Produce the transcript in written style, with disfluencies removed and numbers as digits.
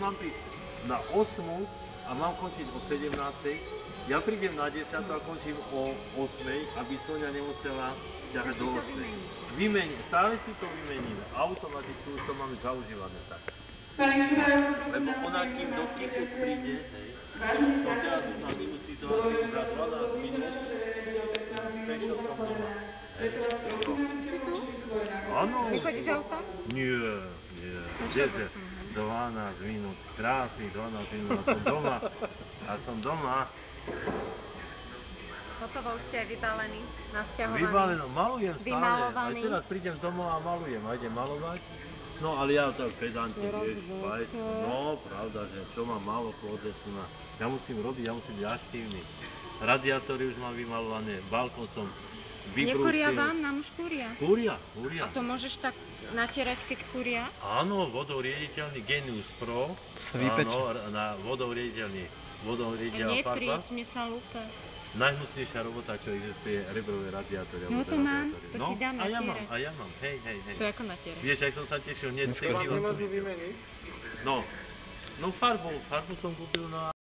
mám prísť na 8 a mám končiť o 17. Ja prídem na 10 a končím o 8, aby Sonia nemusela ťahať do 8. Vymením, stále si to vymením. Automaticky už to máme zaužívané tak. Lebo ona, kým do vtisu príde, no teraz už na minus situáciu za 12 minút, prečo som doma. Si tu? Áno. Vychodíš auto? Nie. Kdeže? 12 minút, krásnych 12 minút a som doma. Hotovo, už ste aj vybálení, nasťahovaní. Vybalený, malujem stále. Vymalovaný. Aj teraz prídem domov a malujem, a idem malovať. No ale ja tak pedantne, vieš, no pravda, že čo mám málo pôde, ja musím robiť, ja musím byť aktívny. Radiátory už mám vymalované, balkón som vybrúsil. Nekúria vám? Nám už kúria. Kúria. A to môžeš tak natierať, keď kúria? Áno, vodou riediteľný Genius Pro. Sa vypeče. Áno, na vodou riediteľný. Nepríď, mne sa lúpe. Najhnusnejšia robota, čo existuje, rebrové radiátory. No to mám, to ti dám natierať. A ja mám, hej. To je ako natierať. Vieš, aj som sa tešil hneď. Dneska No farbu som kúpil, no